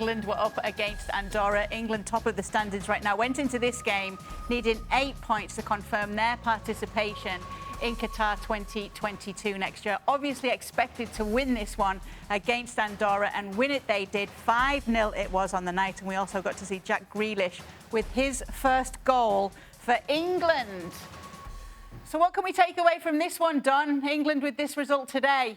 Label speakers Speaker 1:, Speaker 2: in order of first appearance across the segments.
Speaker 1: England were up against Andorra. England top of the standings right now. Went into this game needing 8 points to confirm their participation in Qatar 2022 next year. Obviously expected to win this one against Andorra, and win it they did. 5-0 it was on the night, and we also got to see Jack Grealish with his first goal for England. So what can we take away from this one, Don? England with this result today?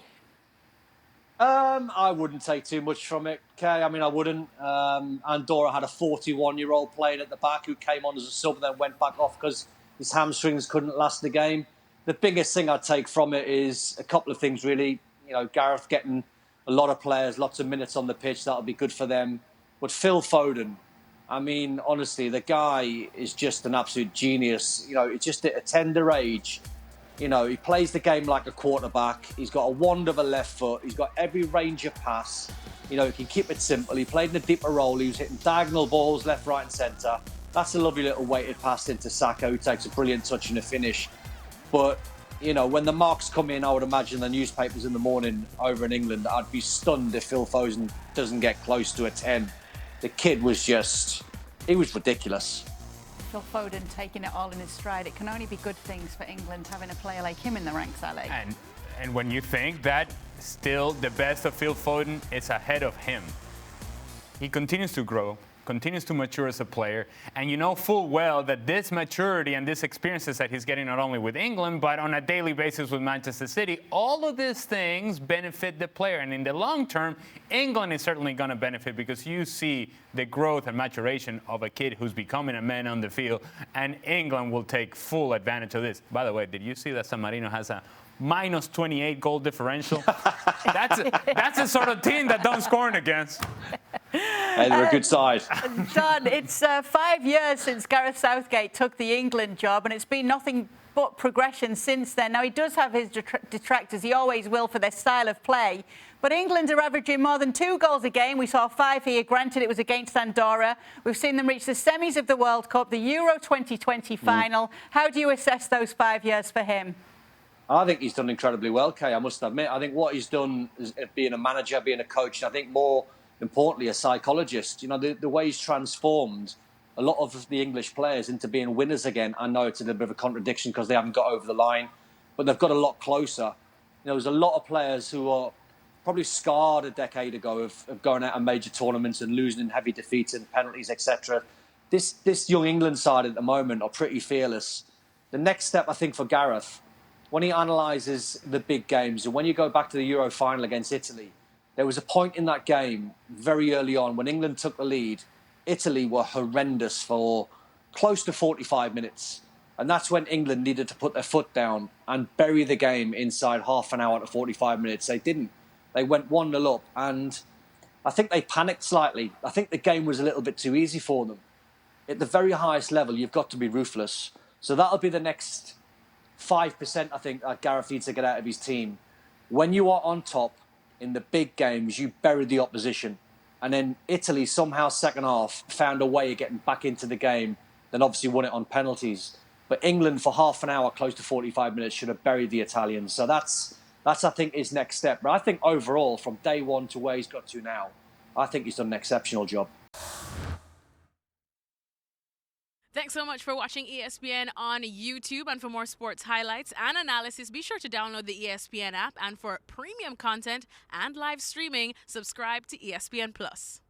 Speaker 2: I wouldn't take too much from it, Kay. I mean, I wouldn't. Andorra had a 41-year-old playing at the back who came on as a sub and then went back off because his hamstrings couldn't last the game. The biggest thing I'd take from it is a couple of things, really. You know, Gareth getting a lot of players, lots of minutes on the pitch. That'll be good for them. But Phil Foden, I mean, honestly, the guy is just an absolute genius. You know, it's just at a tender age. You know, he plays the game like a quarterback. He's got a wand of a left foot. He's got every range of pass. You know, he can keep it simple. He played in a deeper role. He was hitting diagonal balls left, right and centre. That's a lovely little weighted pass into Saka, who takes a brilliant touch and a finish. But, you know, when the marks come in, I would imagine the newspapers in the morning over in England, I'd be stunned if Phil Foden doesn't get close to a 10. The kid was just, he was ridiculous.
Speaker 1: Phil Foden taking it all in his stride. It can only be good things for England having a player like him in the ranks, Ale.
Speaker 3: And when you think that still the best of Phil Foden is ahead of him, he continues to grow, continues to mature as a player, and you know full well that this maturity and these experiences that he's getting not only with England but on a daily basis with Manchester City, all of these things benefit the player, and in the long term England is certainly going to benefit because you see the growth and maturation of a kid who's becoming a man on the field, and England will take full advantage of this. By the way, did you see that San Marino has a minus 28 goal differential? That's the sort of team that don't scoring against.
Speaker 2: Hey, they're a good side.
Speaker 1: Don, it's 5 years since Gareth Southgate took the England job, and it's been nothing but progression since then. Now, he does have his detractors. He always will for their style of play. But England are averaging more than 2 goals a game. We saw 5 here. Granted, it was against Andorra. We've seen them reach the semis of the World Cup, the Euro 2020 final. How do you assess those 5 years for him?
Speaker 2: I think he's done incredibly well, Kay, I must admit. I think what he's done is being a manager, being a coach, and I think more importantly, a psychologist. You know, the way he's transformed a lot of the English players into being winners again. I know it's a little bit of a contradiction because they haven't got over the line, but they've got a lot closer. You know, there's a lot of players who are probably scarred a decade ago of going out in major tournaments and losing in heavy defeats and penalties, etc. This young England side at the moment are pretty fearless. The next step, I think, for Gareth, when he analyses the big games, and when you go back to the Euro final against Italy, there was a point in that game very early on when England took the lead. Italy were horrendous for close to 45 minutes. And that's when England needed to put their foot down and bury the game inside half an hour to 45 minutes. They didn't. They went 1-0 up. And I think they panicked slightly. I think the game was a little bit too easy for them. At the very highest level, you've got to be ruthless. So that'll be the next 5%, I think, that Gareth needs to get out of his team. When you are on top, in the big games, you buried the opposition. And then Italy somehow second half found a way of getting back into the game, then obviously won it on penalties. But England for half an hour, close to 45 minutes, should have buried the Italians. So that's I think, his next step. But I think overall, from day one to where he's got to now, I think he's done an exceptional job.
Speaker 4: Thanks so much for watching ESPN on YouTube. And for more sports highlights and analysis, be sure to download the ESPN app. And for premium content and live streaming, subscribe to ESPN Plus.